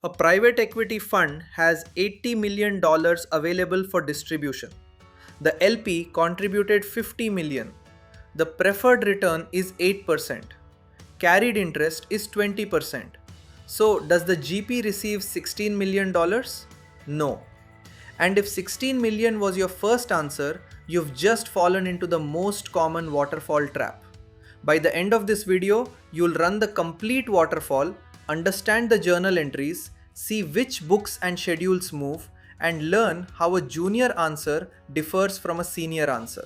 A private equity fund has $80 million available for distribution. The LP contributed 50 million. The preferred return is 8%. Carried interest is 20%. So, does the GP receive $16 million? No. And if 16 million was your first answer, you've just fallen into the most common waterfall trap. By the end of this video, you'll run the complete waterfall, understand the journal entries, see which books and schedules move, and learn how a junior answer differs from a senior answer.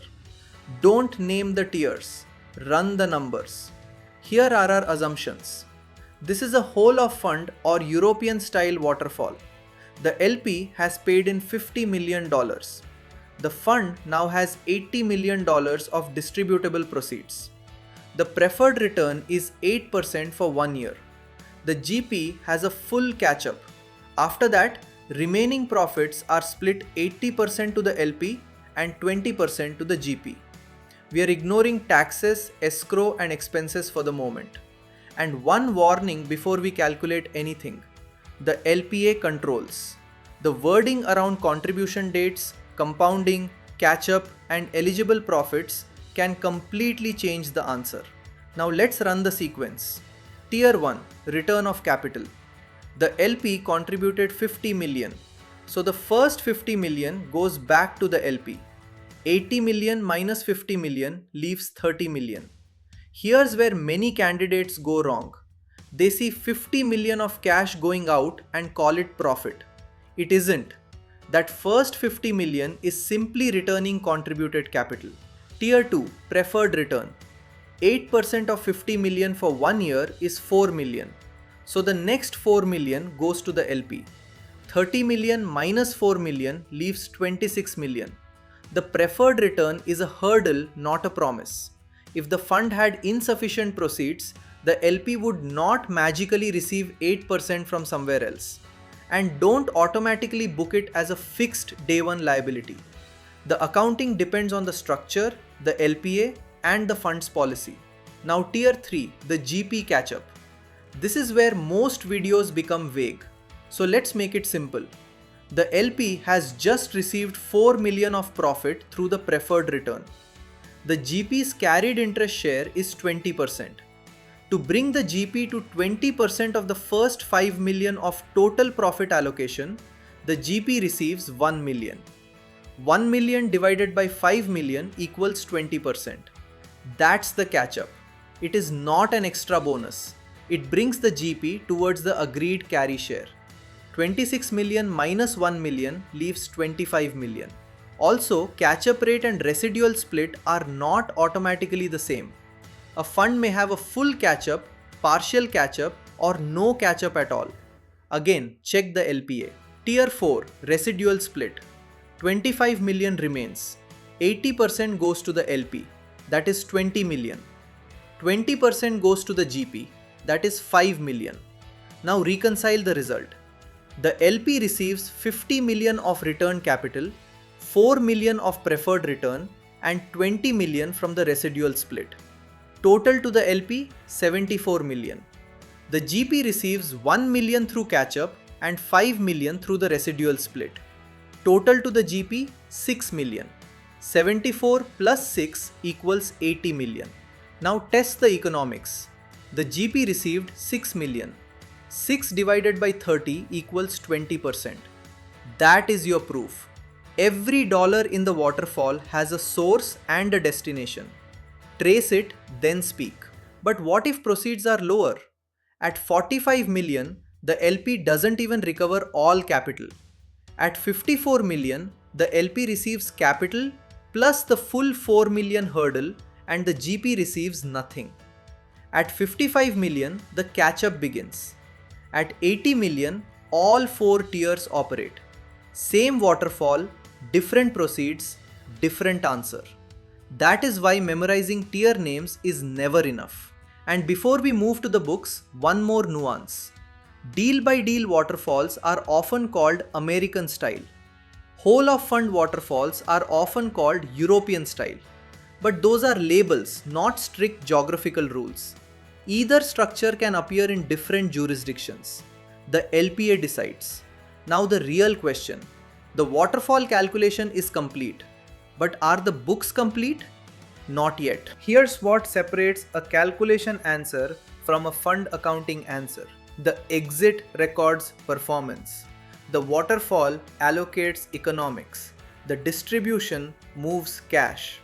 Don't name the tiers, run the numbers. Here are our assumptions. This is a whole of fund or European style waterfall. The LP has paid in $50 million. The fund now has $80 million of distributable proceeds. The preferred return is 8% for 1 year. The GP has a full catch-up. After that, remaining profits are split 80% to the LP and 20% to the GP. We are ignoring taxes, escrow and expenses for the moment. And one warning before we calculate anything. The LPA controls. The wording around contribution dates, compounding, catch-up and eligible profits can completely change the answer. Now let's run the sequence. Tier 1, return of capital. The LP contributed 50 million. So the first 50 million goes back to the LP. 80 million minus 50 million leaves 30 million. Here's where many candidates go wrong. They see 50 million of cash going out and call it profit. It isn't. That first 50 million is simply returning contributed capital. Tier 2, preferred return. 8% of 50 million for 1 year is 4 million. So the next 4 million goes to the LP. 30 million minus 4 million leaves 26 million. The preferred return is a hurdle, not a promise. If the fund had insufficient proceeds, the LP would not magically receive 8% from somewhere else. And don't automatically book it as a fixed day one liability. The accounting depends on the structure, the LPA, and the fund's policy. Now tier 3, the GP catch-up. This is where most videos become vague. So let's make it simple. The LP has just received 4 million of profit through the preferred return. The GP's carried interest share is 20%. To bring the GP to 20% of the first 5 million of total profit allocation, the GP receives 1 million. 1 million divided by 5 million equals 20%. That's the catch-up. It is not an extra bonus. It brings the GP towards the agreed carry share. 26 million minus 1 million leaves 25 million. Also, catch-up rate and residual split are not automatically the same. A fund may have a full catch-up, partial catch-up, or no catch-up at all. Again, check the LPA. Tier 4, residual split. 25 million remains. 80% goes to the LP, that is 20 million. 20% goes to the GP, that is 5 million. Now reconcile the result. The LP receives 50 million of return capital, 4 million of preferred return, and 20 million from the residual split. Total to the LP, 74 million. The GP receives 1 million through catch-up and 5 million through the residual split. Total to the GP, 6 million. 74 plus 6 equals 80 million. Now test the economics. The GP received 6 million. 6 divided by 30 equals 20%. That is your proof. Every dollar in the waterfall has a source and a destination. Trace it, then speak. But what if proceeds are lower? At 45 million, the LP doesn't even recover all capital. At 54 million, the LP receives capital plus the full 4 million hurdle and the GP receives nothing. At 55 million, the catch-up begins. At 80 million, all 4 tiers operate. Same waterfall, different proceeds, different answer. That is why memorizing tier names is never enough. And before we move to the books, one more nuance. Deal by deal waterfalls are often called American style. Whole of fund waterfalls are often called European style. But those are labels, not strict geographical rules. Either structure can appear in different jurisdictions. The LPA decides. Now the real question. The waterfall calculation is complete. But are the books complete? Not yet. Here's what separates a calculation answer from a fund accounting answer. The exit records performance. The waterfall allocates economics. The distribution moves cash.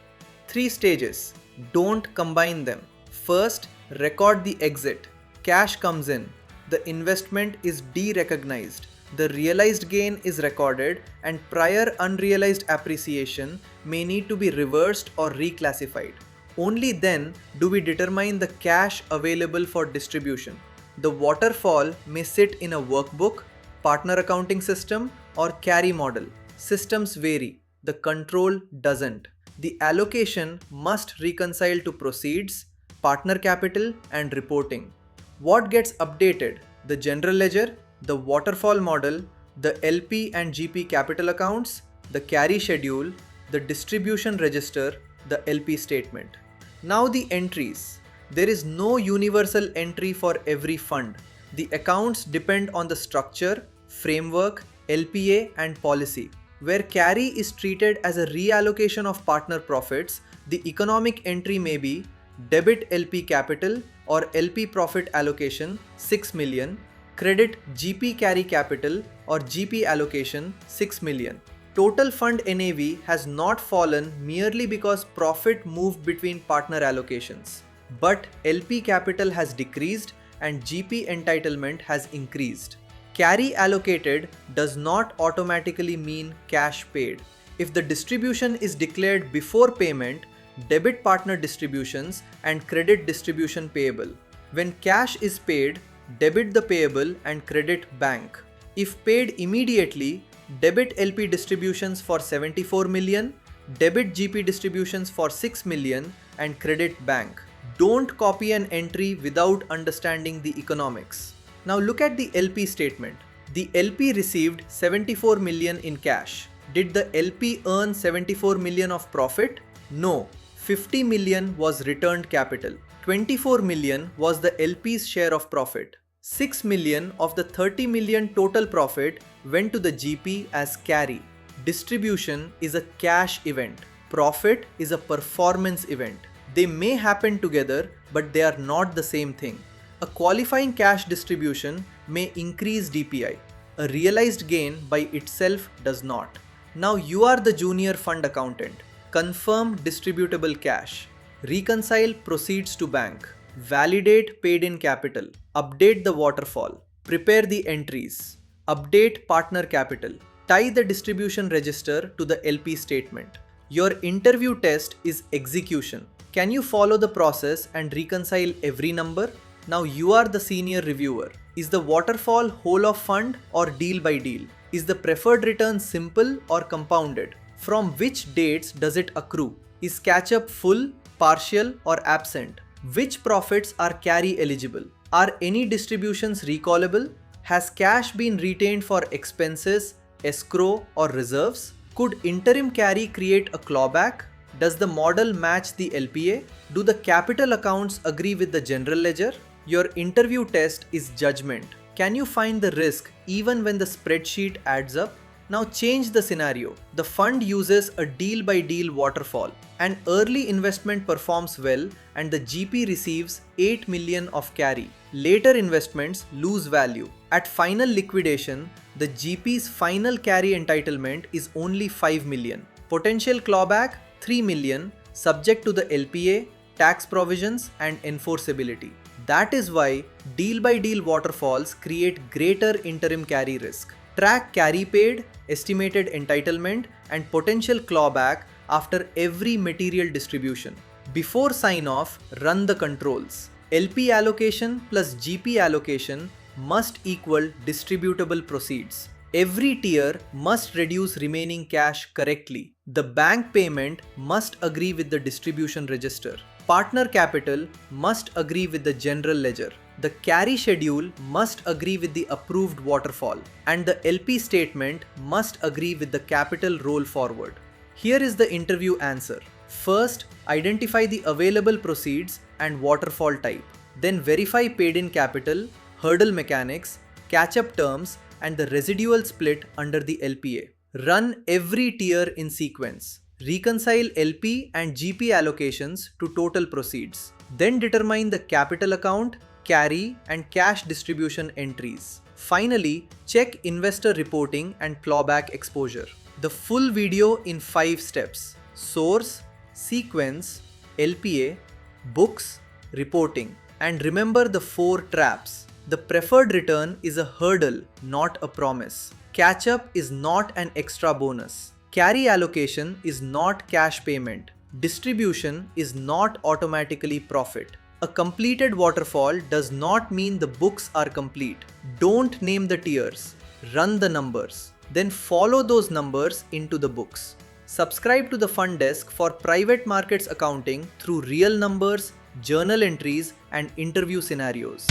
3 stages. Don't combine them. First, record the exit. Cash comes in. The investment is de-recognized. The realized gain is recorded and prior unrealized appreciation may need to be reversed or reclassified. Only then do we determine the cash available for distribution. The waterfall may sit in a workbook, partner accounting system, or carry model. Systems vary. The control doesn't. The allocation must reconcile to proceeds, partner capital, and reporting. What gets updated? The general ledger, the waterfall model, the LP and GP capital accounts, the carry schedule, the distribution register, the LP statement. Now the entries. There is no universal entry for every fund. The accounts depend on the structure, framework, LPA, and policy. Where carry is treated as a reallocation of partner profits, the economic entry may be debit LP capital or LP profit allocation 6 million, credit GP carry capital or GP allocation 6 million. Total fund NAV has not fallen merely because profit moved between partner allocations. But LP capital has decreased and GP entitlement has increased. Carry allocated does not automatically mean cash paid. If the distribution is declared before payment, debit partner distributions and credit distribution payable. When cash is paid, debit the payable and credit bank. If paid immediately, debit LP distributions for 74 million, debit GP distributions for 6 million and credit bank. Don't copy an entry without understanding the economics. Now look at the LP statement. The LP received 74 million in cash. Did the LP earn 74 million of profit? No. 50 million was returned capital. 24 million was the LP's share of profit. 6 million of the 30 million total profit went to the GP as carry. Distribution is a cash event. Profit is a performance event. They may happen together, but they are not the same thing. A qualifying cash distribution may increase DPI. A realized gain by itself does not. Now you are the junior fund accountant. Confirm distributable cash. Reconcile proceeds to bank. Validate paid in capital. Update the waterfall. Prepare the entries. Update partner capital. Tie the distribution register to the LP statement. Your interview test is execution. Can you follow the process and reconcile every number? Now you are the senior reviewer. Is the waterfall whole of fund or deal by deal? Is the preferred return simple or compounded? From which dates does it accrue? Is catch-up full, partial or absent? Which profits are carry eligible? Are any distributions recallable? Has cash been retained for expenses, escrow or reserves? Could interim carry create a clawback? Does the model match the LPA? Do the capital accounts agree with the general ledger? Your interview test is judgment. Can you find the risk even when the spreadsheet adds up? Now change the scenario. The fund uses a deal by deal waterfall. An early investment performs well and the GP receives 8 million of carry. Later investments lose value. At final liquidation, the GP's final carry entitlement is only 5 million. Potential clawback 3 million, subject to the LPA, tax provisions and enforceability. That is why deal by deal waterfalls create greater interim carry risk. Track carry paid, estimated entitlement and potential clawback after every material distribution. Before sign off, run the controls. LP allocation plus GP allocation must equal distributable proceeds. Every tier must reduce remaining cash correctly. The bank payment must agree with the distribution register. Partner capital must agree with the general ledger. The carry schedule must agree with the approved waterfall. And the LP statement must agree with the capital roll forward. Here is the interview answer. First, identify the available proceeds and waterfall type. Then verify paid in capital, hurdle mechanics, catch-up terms, and the residual split under the LPA. Run every tier in sequence. Reconcile LP and GP allocations to total proceeds. Then determine the capital account, carry, and cash distribution entries. Finally, check investor reporting and clawback exposure. The full video in 5 steps: source, sequence, LPA, books, reporting. And remember the 4 traps. The preferred return is a hurdle, not a promise. Catch up is not an extra bonus. Carry allocation is not cash payment. Distribution is not automatically profit. A completed waterfall does not mean the books are complete. Don't name the tiers. Run the numbers. Then follow those numbers into the books. Subscribe to the Fund Desk for private markets accounting through real numbers, journal entries, and interview scenarios.